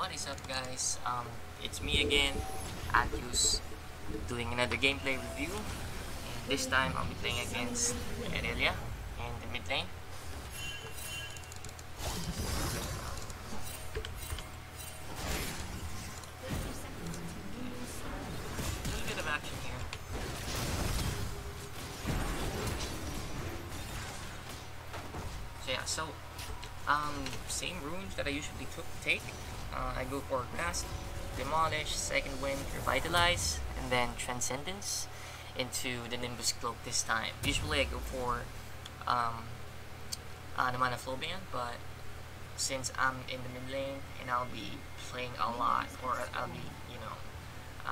What is up, guys? It's me again, Adius, doing another gameplay review. And this time I'll be playing against Irelia in the mid lane. A little bit of action here. So same runes that I usually take. I go for Grasp, Demolish, Second Wind, Revitalize, and then Transcendence into the Nimbus Cloak this time. Usually I go for the Mana Flobian, but since I'm in the mid lane and I'll be playing a lot, or I'll be,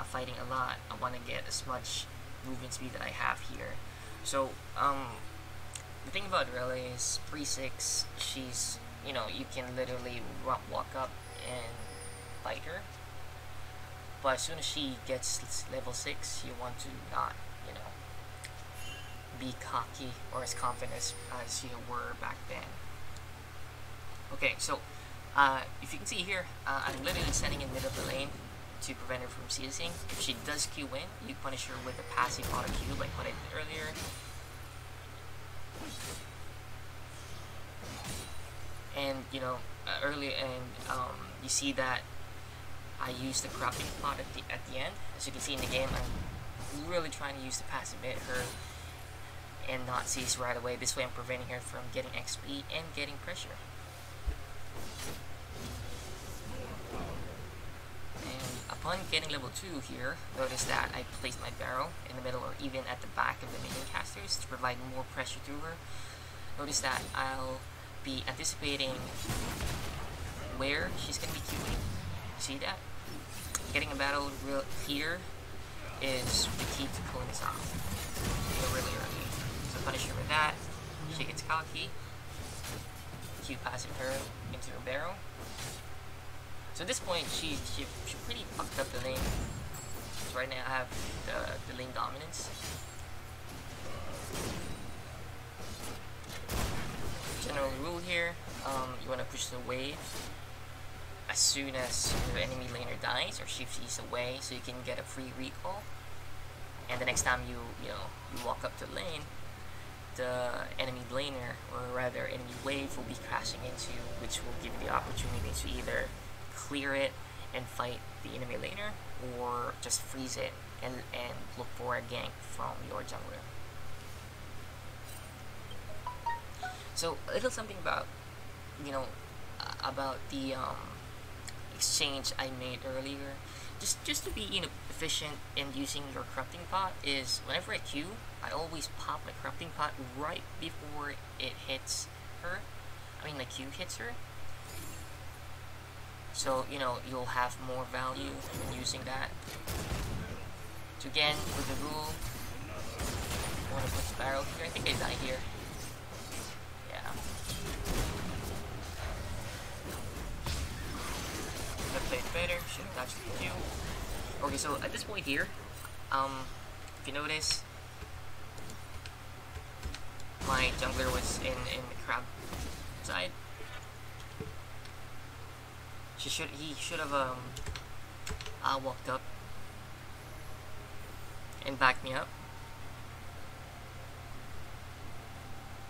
fighting a lot, I want to get as much movement speed that I have here. So, the thing about Irelia is pre-6, she's, you can literally walk up and fight her. But as soon as she gets level 6, you want to not, be cocky or as confident as you were back then. Okay, so, if you can see here, I'm literally standing in the middle of the lane to prevent her from seizing. If she does Q in, you punish her with a passive auto Q like what I did earlier. And you see that I use the corrupting pot at the end. As you can see in the game, I'm really trying to use the passive hit her and not seize right away. This way I'm preventing her from getting XP and getting pressure. And upon getting level 2 here, notice that I placed my barrel in the middle or even at the back of the minion casters to provide more pressure to her. Notice that I'll be anticipating where she's going to be queuing. See that? Getting a battle real here is the key to pulling this off really early. So punish her with that. She gets cocky. Q passive her into her barrel. So at this point, she pretty fucked up the lane. So right now I have the lane dominance. General rule here, you want to push the wave as soon as your enemy laner dies or she flees away, so you can get a free recall. And the next time you walk up to the lane, the enemy laner, or rather enemy wave, will be crashing into you, which will give you the opportunity to either clear it and fight the enemy laner, or just freeze it and look for a gank from your jungler. So a little something about the exchange I made earlier, just to be efficient in using your corrupting pot, is whenever I Q, I always pop my corrupting pot right before it hits her. I mean, the Q hits her. So you'll have more value in using that. So again, with the rule, I want to put the barrel here. I think I died here. I played better, should have touched the Q. Okay, so at this point here, if you notice, my jungler was in the crab side. He should have walked up and backed me up.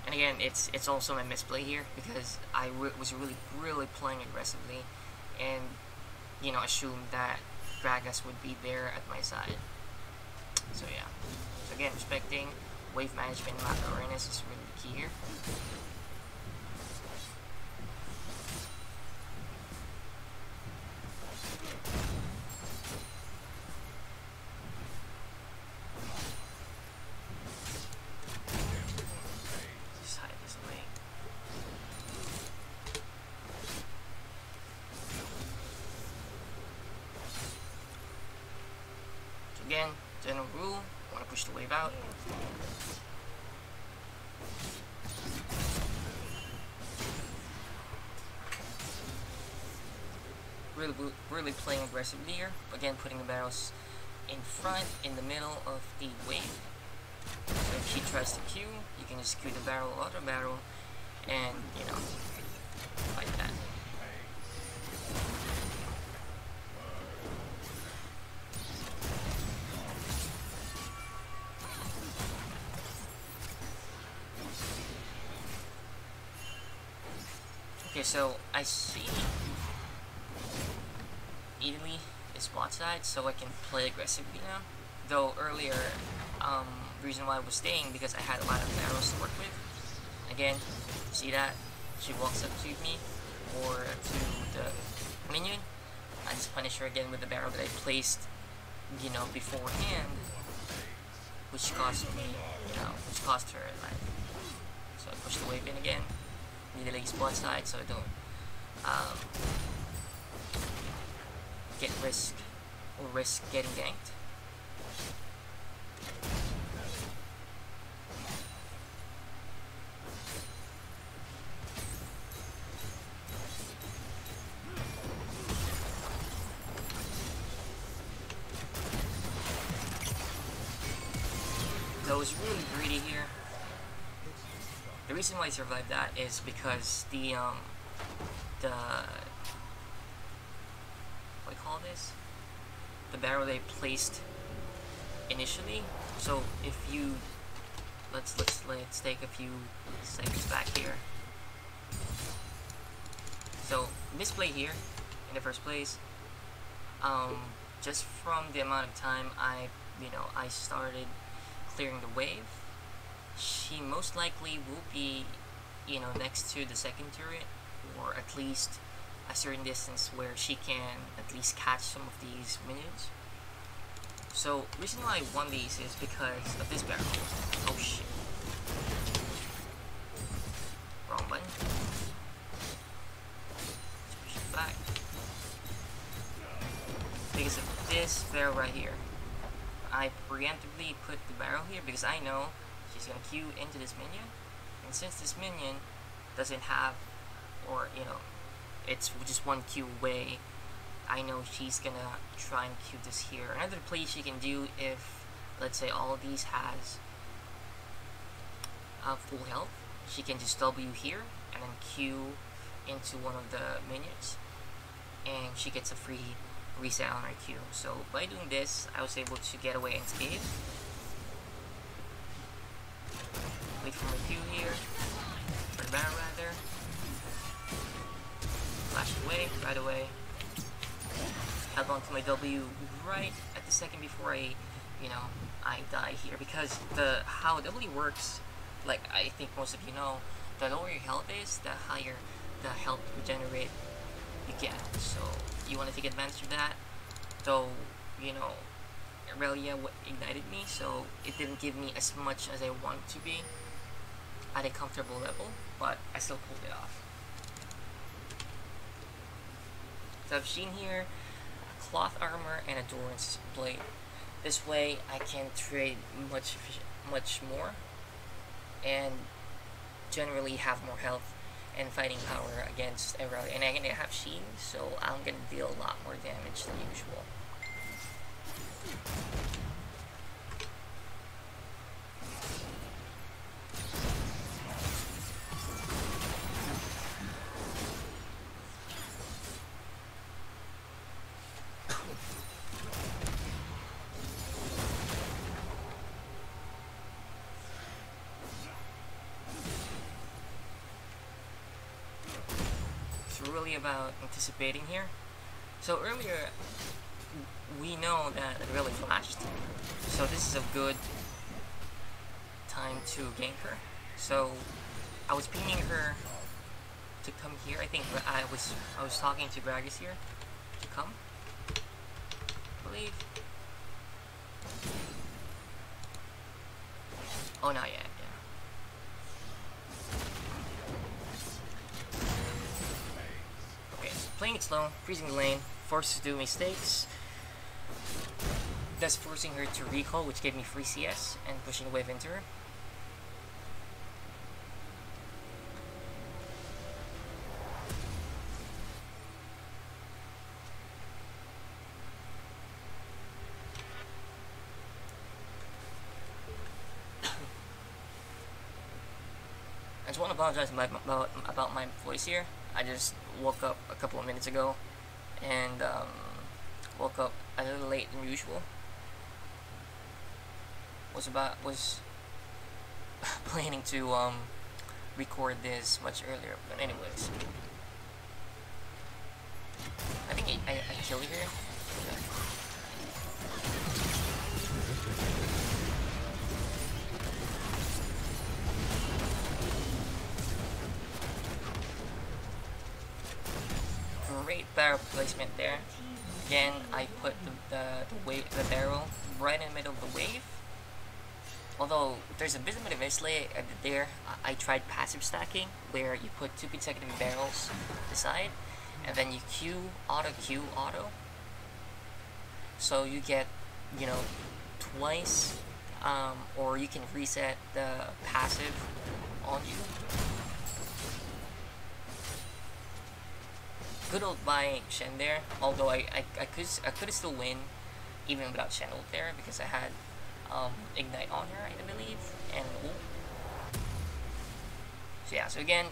And again, it's also my misplay here because I was really playing aggressively and assumed that Gragas would be there at my side. So yeah. So again, respecting wave management and macro awareness is really the key here. Again, general rule, want to push the wave out. Really playing aggressively here. Again, putting the barrels in front, in the middle of the wave. So if she tries to Q, you can just Q the barrel, auto barrel, and fight that. Okay, so I see Italy is bot side, so I can play aggressively now. Though earlier, reason why I was staying because I had a lot of arrows to work with. Again, see that? She walks up to me or to the minion. I just punish her again with the barrel that I placed, you know, beforehand, which cost me, which cost her life. So I push the wave in again. Need the legs bot side so I don't risk getting ganked. So I was really greedy here. The reason why I survived that is because the what do you call this? The barrel they placed initially. So if you let's take a few seconds back here. So misplay here in the first place. Just from the amount of time I started clearing the wave, she most likely will be, next to the second turret, or at least a certain distance where she can at least catch some of these minions. So, the reason why I won these is because of this barrel. Oh shit. Wrong button. Let's push it back. Because of this barrel right here. I preemptively put the barrel here because I know she's gonna queue into this minion, and since this minion doesn't have, or it's just one queue away, I know she's gonna try and queue this here. Another play she can do, if let's say all of these has full health, she can just W here and then queue into one of the minions, and she gets a free reset on her queue. So by doing this, I was able to get away unscathed. Wait for my queue here, for the barrel rather. Flashed away, right away. Held on to my W right at the second before I die here, because how W works, like I think most of you know, the lower your health is, the higher the health regenerate you get. So you want to take advantage of that. Though, Irelia ignited me, so it didn't give me as much as I want to be at a comfortable level, but I still pulled it off. So I've seen here cloth armor and endurance blade. This way I can trade much more and generally have more health and fighting power against Irelia. And I'm gonna have Sheen, so I'm gonna deal a lot more damage than usual. Really about anticipating here. So earlier we know that it really flashed, so this is a good time to gank her. So I was pinging her to come here. I think I was talking to Gragas here to come, I believe. Oh, not yet. Playing it slow, freezing the lane, forced to do mistakes, thus forcing her to recall, which gave me free CS, and pushing the wave into her. I just want to apologize about my voice here. I just woke up a couple of minutes ago, and woke up a little late than usual. Was planning to record this much earlier, but anyways, I think I kill here. Great barrel placement there. Again, I put the barrel right in the middle of the wave. Although there's a bit of a mistake I did there. I tried passive stacking, where you put 2 consecutive barrels aside, and then you Q auto. So you get, you know, twice, or you can reset the passive on you. Good old buying Shen there, although I could still win even without Shen ult there, because I had Ignite on her, I believe, and ult. So yeah, so again,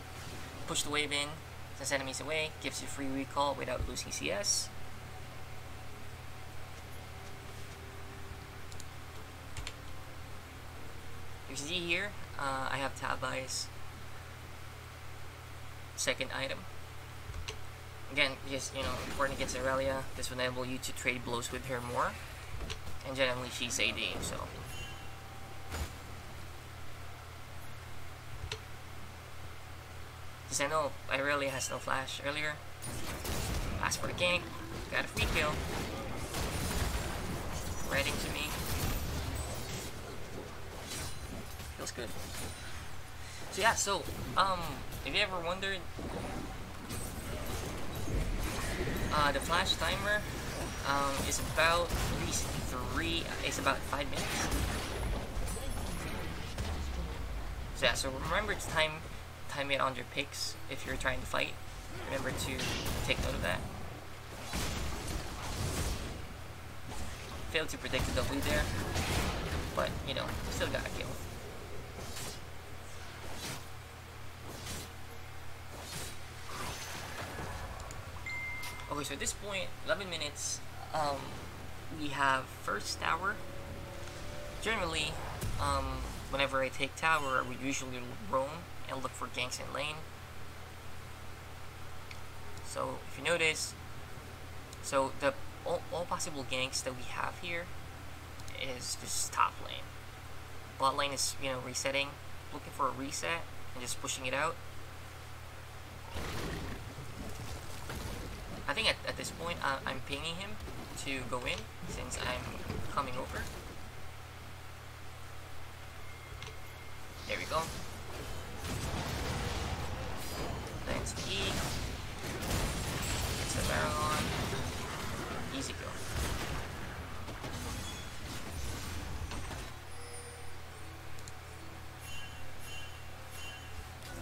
push the wave in, sends enemies away, gives you free recall without losing CS. You can see here, I have Tabai's second item. Again, just, you know, important against Irelia, this will enable you to trade blows with her more. And generally, she's AD, so. Because I know Irelia has no flash earlier. Asked for the gank, got a free kill. Right into me. Feels good. So yeah, so, if you ever wondered, the flash timer is about it's about 5 minutes. So yeah, so remember to time it on your picks if you're trying to fight. Remember to take note of that. Failed to predict the W there, but you know, still got a kill. Okay, so at this point, 11 minutes, we have first tower. Generally, whenever I take tower, we usually roam and look for ganks in lane. So, if you notice, so the all possible ganks that we have here is just top lane. Bot lane is, you know, resetting, looking for a reset, and just pushing it out. I think at this point, I'm pinging him to go in, since I'm coming over. There we go. Thanks E. Gets the barrel on. Easy kill.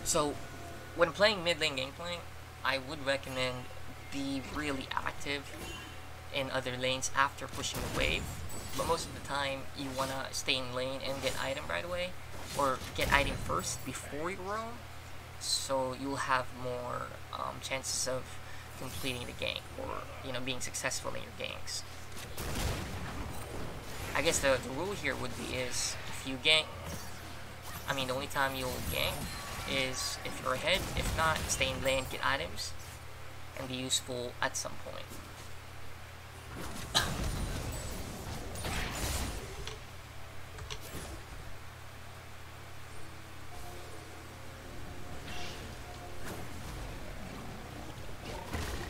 So, when playing mid lane Gangplank, I would recommend be really active in other lanes after pushing the wave, but most of the time you wanna stay in lane and get item right away, or get item first before you roam, so you'll have more chances of completing the gank, or, you know, being successful in your ganks. I guess the rule here would be is, if you gank, I mean, the only time you'll gank is if you're ahead. If not, stay in lane, get items, and be useful at some point.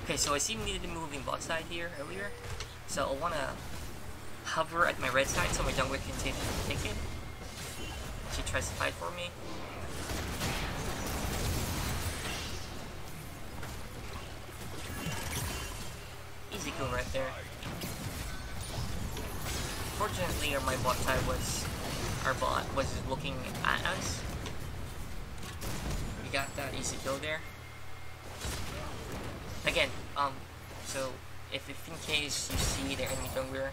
Okay, so I see we needed to move in bot side here earlier, so I want to hover at my red side so my jungler can take it. She tries to fight for me. Easy kill right there. Fortunately, my bot side was, our bot was looking at us. We got that easy kill there. Again, so if in case you see the enemy jungler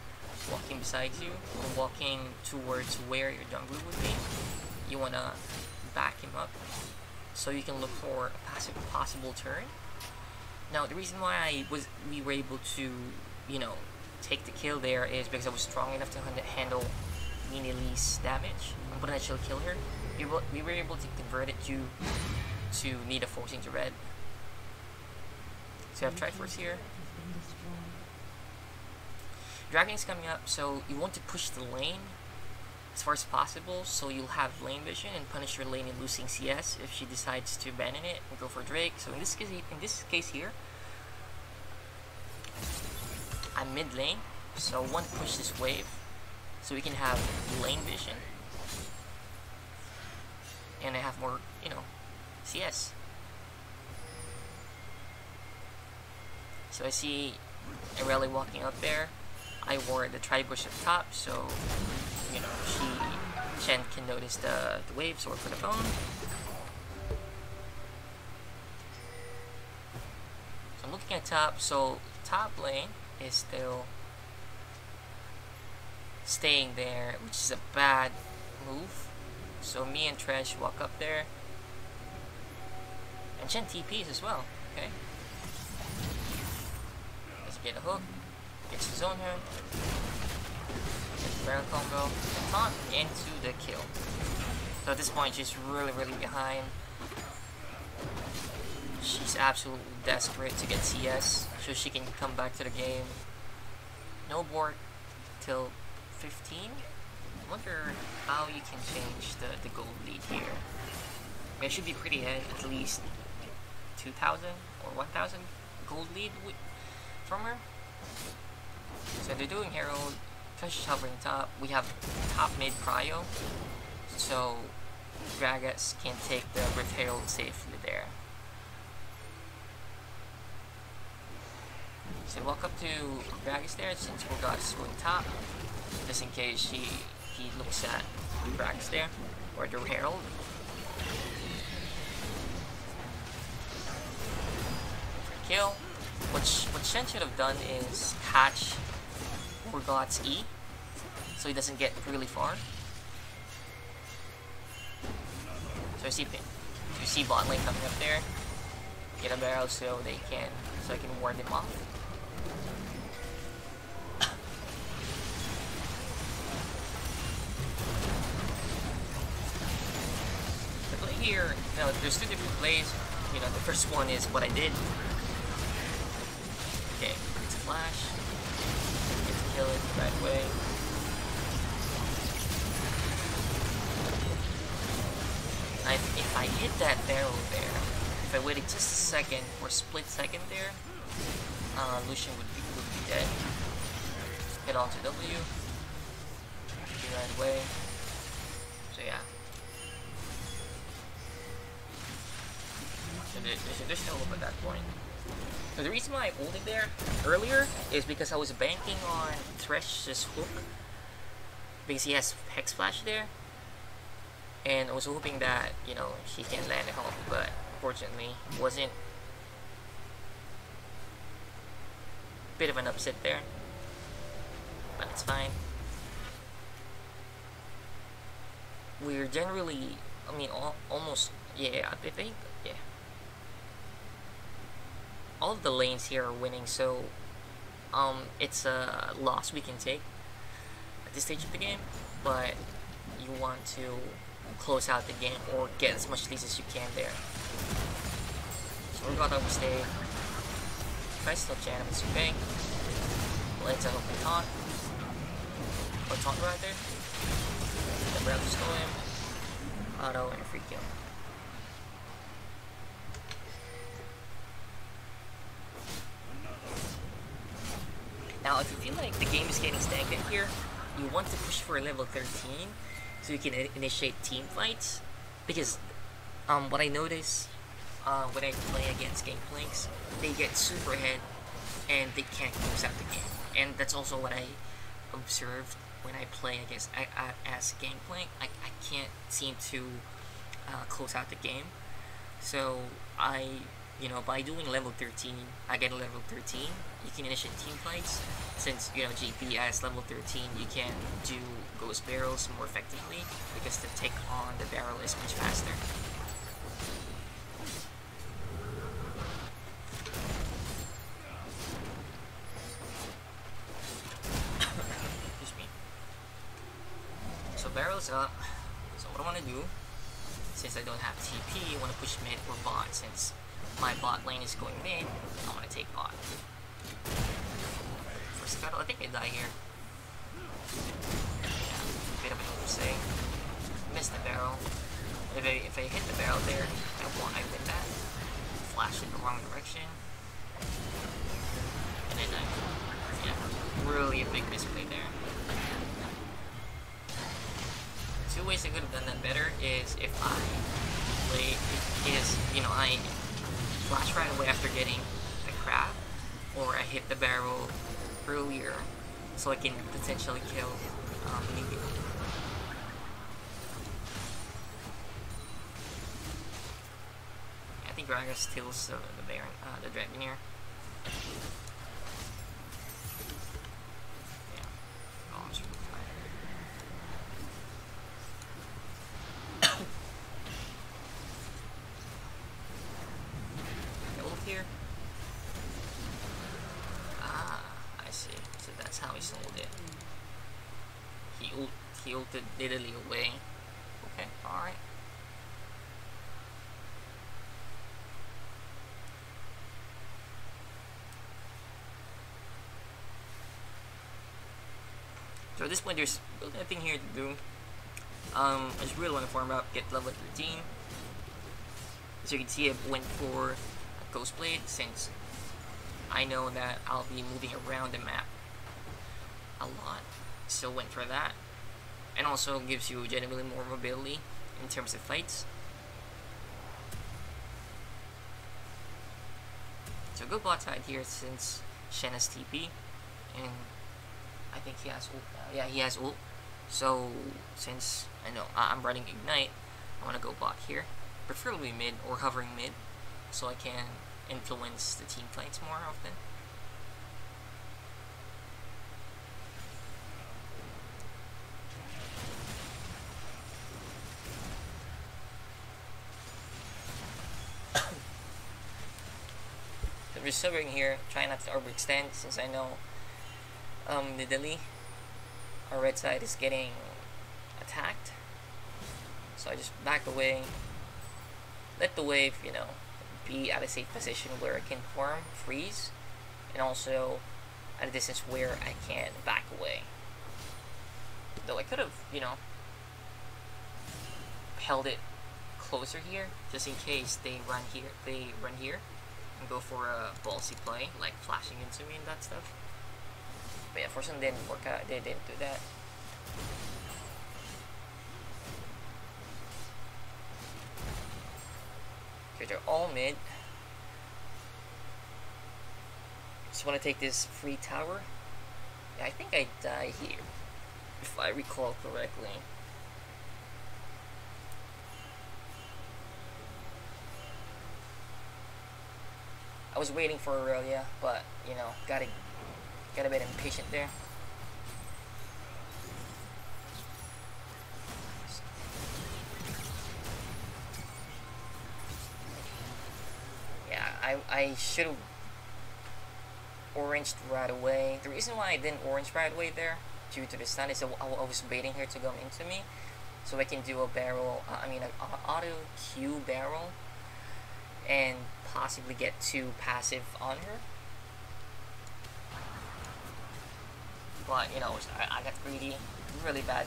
walking beside you, or walking towards where your jungler would be, you wanna back him up so you can look for a possible turn. Now, the reason why we were able to, you know, take the kill there is because I was strong enough to handle Minnie's damage and potentially kill her. We were able to convert it to need a 14 to red. So So we have Triforce here. Dragon's coming up, so you want to push the lane as far as possible, so you'll have lane vision and punish your lane in losing CS if she decides to abandon it and go for Drake. So in this case here, I'm mid lane, so I want to push this wave so we can have lane vision, and I have more, you know, CS. So I see Irelia walking up there. I wore the Tribush up top, so you know Shen can notice the wave, so we're for the bone. So I'm looking at top, so top lane is still staying there, which is a bad move. So me and Tresh walk up there, and Shen TPs as well. Okay, let's get a hook. Gets his own here. Get the barrel combo. And taunt into the kill. So at this point, she's really behind. She's absolutely desperate to get CS so she can come back to the game. No board till 15. I wonder how you can change the gold lead here. I mean, it should be pretty ahead, at least 2,000 or 1,000 gold lead from her. So they're doing Herald, Tresh is hovering top. We have top mid prio, so Gragas can take the Rift Herald safely there. So walk up to Gragas there, since Gragas is going top, just in case he looks at Gragas there, or the Herald. For kill. What Shen should have done is catch Urgot's E, so he doesn't get really far. So you see bot lane coming up there. Get a barrel so I can ward him off. The play here, you know, there's two different plays. You know, the first one is what I did. Okay, it's a flash. Get to kill it the right way. If I hit that barrel there, if I waited just a second or split second there, Lucian would be dead. Hit onto W. Get right away. So yeah. So there's no hope at that point. So the reason why I ulted there earlier is because I was banking on Thresh's hook, because he has Hex Flash there, and I was hoping that, you know, he can land a help, but unfortunately wasn't. Bit of an upset there, but it's fine. We're generally, I mean, almost, yeah, I think, yeah. All of the lanes here are winning, so it's a loss we can take at this stage of the game, but you want to close out the game or get as much leads as you can there. So we're gonna overstay. If I still jam, it's okay. Let's open taunt. Or taunt right there. The barrel stole him. Auto and a free kill. Now, if you feel like the game is getting stagnant here, you want to push for a level 13 so you can initiate team fights. Because what I notice when I play against Gangplanks, they get super ahead and they can't close out the game. And that's also what I observed when I play against as Gangplank. I can't seem to close out the game. So you know, by doing level 13, I get a level 13, you can initiate team fights. Since, you know, GP as level 13, you can do ghost barrels more effectively because the tick on the barrel is much faster. Excuse me. So barrel's up. So what I want to do, since I don't have TP, I want to push mid or bot, since my bot lane is going mid, I'm gonna take bot. First battle, I think I die here. Yeah, bit of an oversight. Missed the barrel. If I hit the barrel there, I win that. Flash in the wrong direction. And then really a big misplay there. Two ways I could have done that better is if I I flash right away after getting the crab, or I hit the barrel earlier so I can potentially kill Negan. I think Gragas steals the Baron, the Dragoneer. Yeah, almost really fine. Ult here. Ah, I see. So that's how he sold it. He ulted literally away. Okay, alright. So at this point, there's really nothing here to do. I just really want to farm up, get level 13. As you can see, I went for a Ghost Blade since I know that I'll be moving around the map a lot. So went for that. And also gives you generally more mobility in terms of fights. So go bot side here since Shen has TP. And I think he has ult. Yeah, he has ult. So since I know I'm running Ignite, I want to go bot here, preferably mid or hovering mid, so I can influence the team fights more often. I'm just hovering here, trying not to overextend since I know Nidalee, our red side, is getting attacked. So I just back away, let the wave, be at a safe position where I can farm, freeze, and also at a distance where I can back away. Though I could have, held it closer here, just in case they run here, and go for a ballsy play, like flashing into me and that stuff. But yeah, for some didn't work out. They didn't do that. Okay, they're all mid. Just want to take this free tower. Yeah, I think I die here, if I recall correctly. I was waiting for Irelia, but got a bit impatient there. Yeah, I should have oranged right away. The reason why I didn't orange right away there, due to the stun, is I was waiting here to come into me, so I can do a barrel. an auto Q barrel, and possibly get 2 passive on her. But I got greedy, really bad,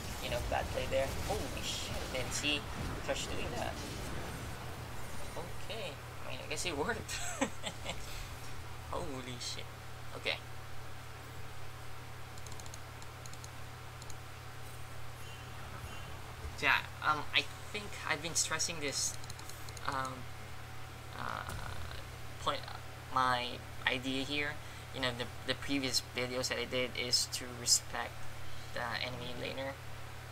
bad play there. Holy shit! Didn't see Thresh doing that. Okay, I guess it worked. Holy shit. Okay. So yeah, I think I've been stressing this point, my idea here. The previous videos that I did is to respect the enemy laner,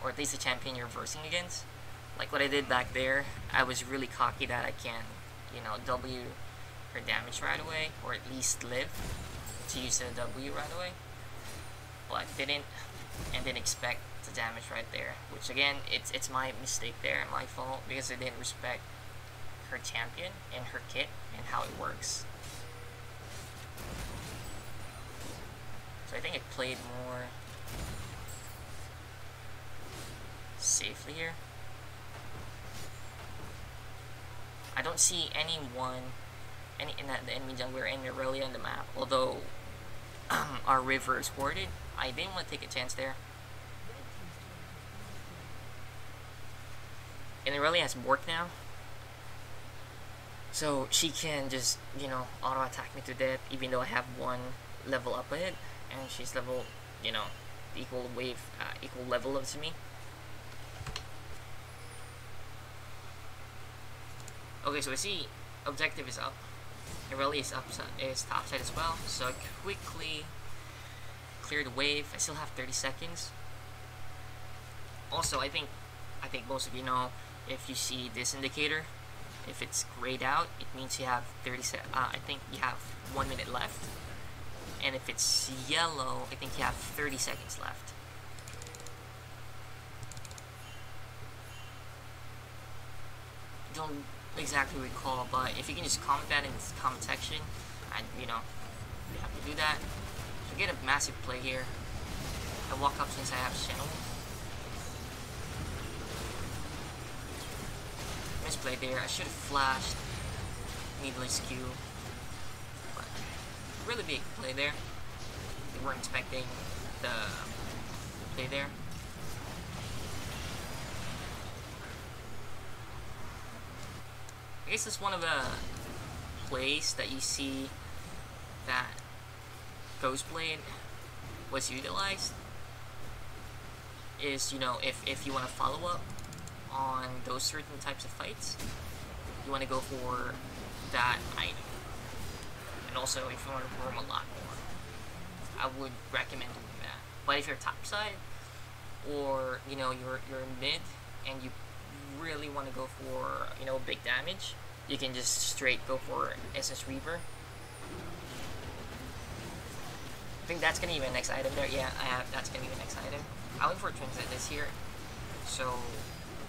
or at least the champion you're versing against. Like what I did back there, I was really cocky that I can, W her damage right away, or at least live to use the W right away. But didn't, and didn't expect the damage right there. Which again, it's my mistake there, my fault, because I didn't respect her champion and her kit and how it works. So I think I played more safely here. I don't see anyone the enemy jungler and Irelia on the map. Although our river is warded, I didn't want to take a chance there. And Irelia has Bork now, so she can just, you know, auto attack me to death, even though I have one level up ahead, and she's level, you know, equal level up to me. Okay, so I see objective is up. Irelia is topside as well, so I quickly clear the wave. I still have 30 seconds. Also, I think most of you know, if you see this indicator, if it's grayed out, it means you have 30 I think you have 1 minute left. And if it's yellow, I think you have 30 seconds left. Don't exactly recall, but if you can just comment that in the comment section, and you know, you have to do that. So get a massive play here. I walk up since I have channel. Misplay there. I should have flashed. Needless Q. But really big play there. We weren't expecting the play there. I guess it's one of the plays that you see that Ghostblade was utilized. Is, you know, if you want to follow up on those certain types of fights, you want to go for that item. And also, if you want to roam a lot more, I would recommend doing that. But if you're topside, or you know, you're mid and you really want to go for, you know, big damage, you can just straight go for SS Reaver. I think that's gonna be my next item there. Yeah, that's gonna be the next item. I went for Transit this here, so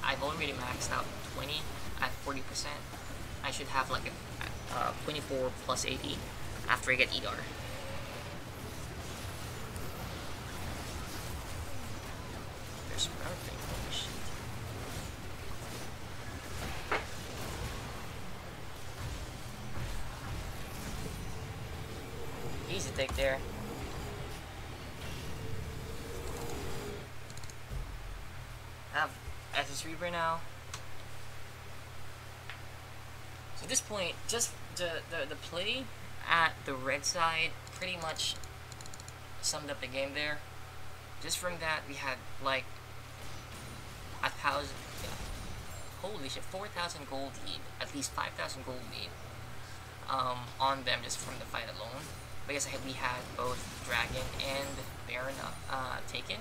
I've already maxed out 20 at 40%. I should have like a 24 plus 80 after I get ER. There's another thing. Holy shit. Easy take there. I have SS Reaver now. So at this point, just the play at the red side pretty much summed up the game there. Just from that, we had like 1,000, yeah, holy shit, 4,000 gold lead, at least 5,000 gold lead on them just from the fight alone. Because we had both Dragon and Baron taken.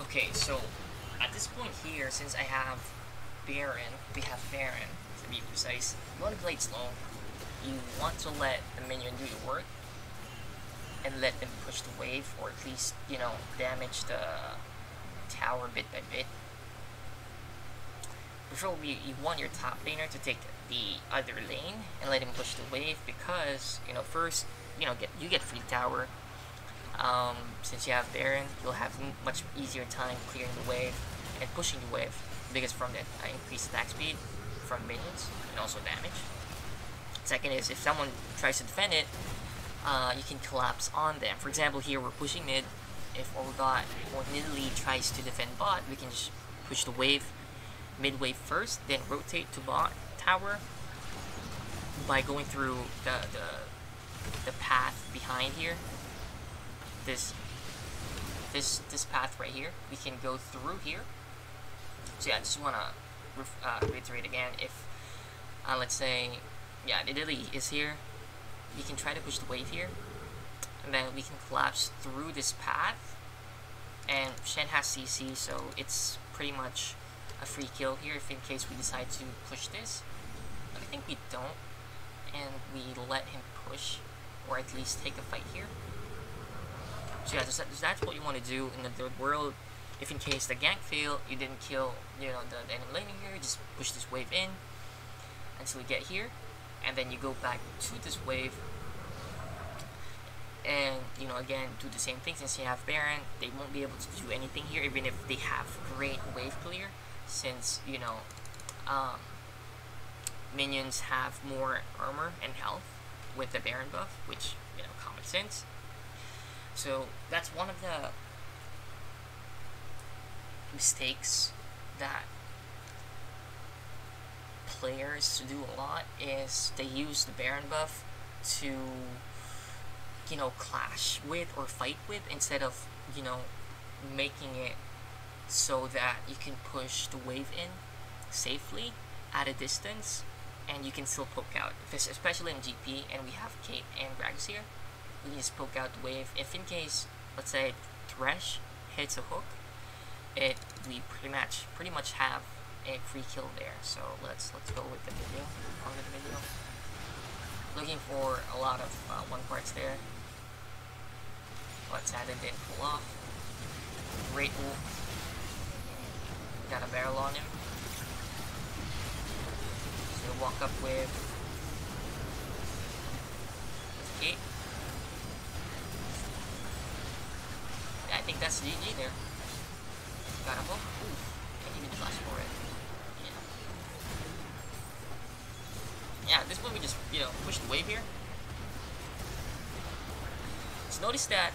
Okay, so at this point here, since I have Baron, we have Baron to be precise. You want to play it slow. You want to let the minion do the work and let them push the wave, or at least, you know, damage the tower bit by bit. Preferably, you want your top laner to take the other lane and let him push the wave, because, you know, first, you know, you get free tower. Since you have Baron, you'll have much easier time clearing the wave and pushing the wave, because from that increased attack speed from minions and also damage. Second is, if someone tries to defend it, you can collapse on them. For example, here we're pushing mid. If Olga or Nidalee tries to defend bot, we can just push the wave, mid wave first, then rotate to bot tower by going through the path behind here. This path right here, we can go through here. So yeah, I just wanna reiterate again. If let's say, yeah, Nidalee is here, we can try to push the wave here, and then we can collapse through this path. And Shen has CC, so it's pretty much a free kill here if in case we decide to push this. But I think we don't, and we let him push, or at least take a fight here. So yeah, that's what you want to do in the third world. If in case the gank fail, you didn't kill, you know, the enemy lane here, just push this wave in until we get here, and then you go back to this wave. And again, do the same thing. Since you have Baron, they won't be able to do anything here, even if they have great wave clear, since minions have more armor and health with the Baron buff, which common sense. So that's one of the mistakes that players do a lot, is they use the Baron buff to clash with or fight with, instead of making it so that you can push the wave in safely at a distance and you can still poke out, especially in GP and we have Kate and Gragas here. We can just poke out the wave. If in case, let's say, Thresh hits a hook, we pretty much have a free kill there. So let's go with the video. On with the video. Looking for a lot of one parts there. But sad it didn't pull off. Great ult. Got a barrel on him. So walk up with Kate. Yeah, I think that's GG there. Got a hook. Ooh, can't even flash for it. Yeah, this one we just push the wave here. So notice that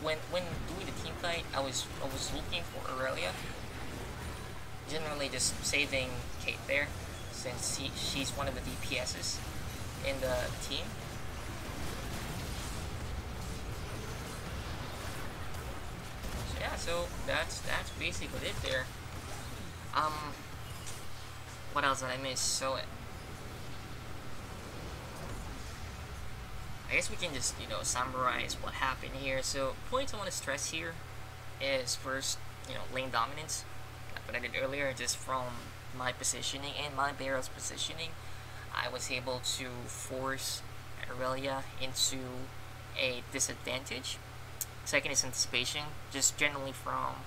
when doing the team fight, I was looking for Irelia. Generally just saving Kate there, since she's one of the DPSs in the team. So yeah, so that's basically it there. What else did I miss? So I guess we can just, summarize what happened here. So, points I want to stress here is first, lane dominance. Like what I did earlier, just from my positioning and my barrel's positioning, I was able to force Irelia into a disadvantage. Second is anticipation, just generally from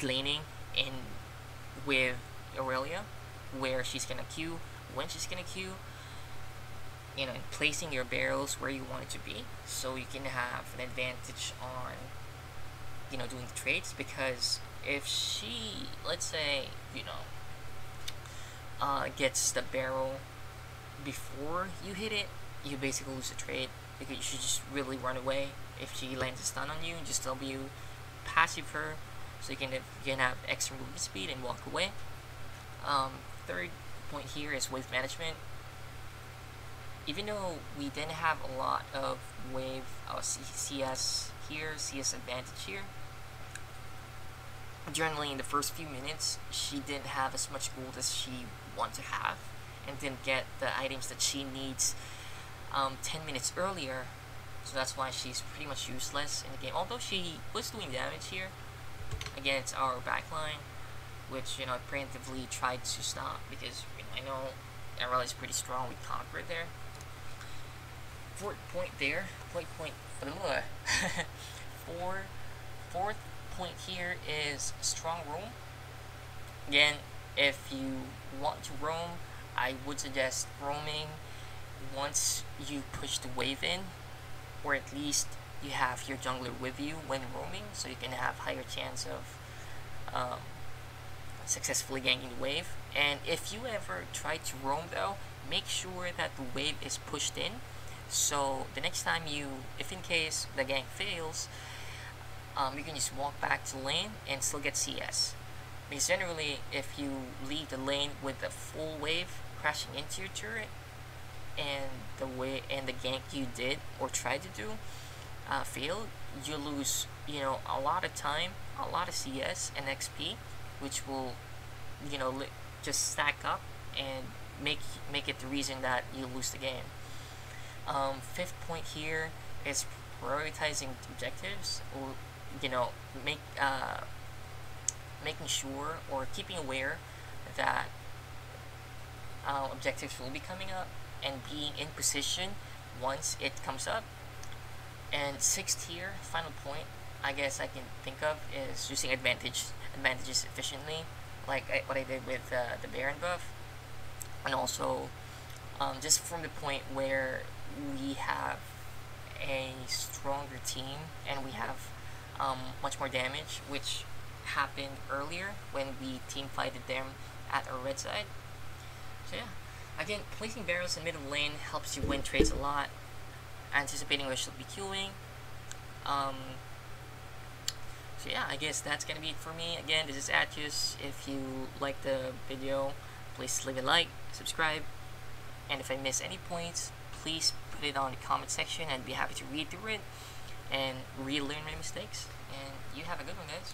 laning in with Irelia, where she's gonna Q, when she's gonna Q, placing your barrels where you want it to be, so you can have an advantage on, doing the trades. Because if she, let's say, gets the barrel before you hit it, you basically lose the trade, because you should just really run away. If she lands a stun on you, just W passive her, so you can have extra movement speed and walk away. Third point here is wave management. Even though we didn't have a lot of wave CS here, CS advantage here, generally in the first few minutes, she didn't have as much gold as she wanted to have, and didn't get the items that she needs 10 minutes earlier. So that's why she's pretty much useless in the game. Although she was doing damage here against our backline, which I preemptively tried to stop, because I know Irelia is pretty strong. We conquered there. Fourth point here is strong roam. Again, if you want to roam, I would suggest roaming once you push the wave in, or at least you have your jungler with you when roaming, so you can have higher chance of successfully ganking the wave. And if you ever try to roam though, make sure that the wave is pushed in, so the next time if in case the gank fails, you can just walk back to lane and still get CS. Because generally, if you leave the lane with a full wave crashing into your turret, and the gank you did or tried to do failed, you lose a lot of time, a lot of CS and XP, which will just stack up and make it the reason that you lose the game. Fifth point here is prioritizing objectives, or making sure or keeping aware that objectives will be coming up, and being in position once it comes up. And sixth here, final point I guess I can think of, is using advantages efficiently, like what I did with the Baron buff, and also just from the point where we have a stronger team, and we have much more damage, which happened earlier when we team fighted them at our red side. So yeah, again, placing barrels in middle lane helps you win trades a lot, anticipating where she'll be queuing. So yeah, I guess that's gonna be it for me. Again, this is Atchus. If you like the video, please leave a like, subscribe, and if I miss any points, please put it on the comment section and be happy to read through it and relearn my mistakes. And you have a good one, guys.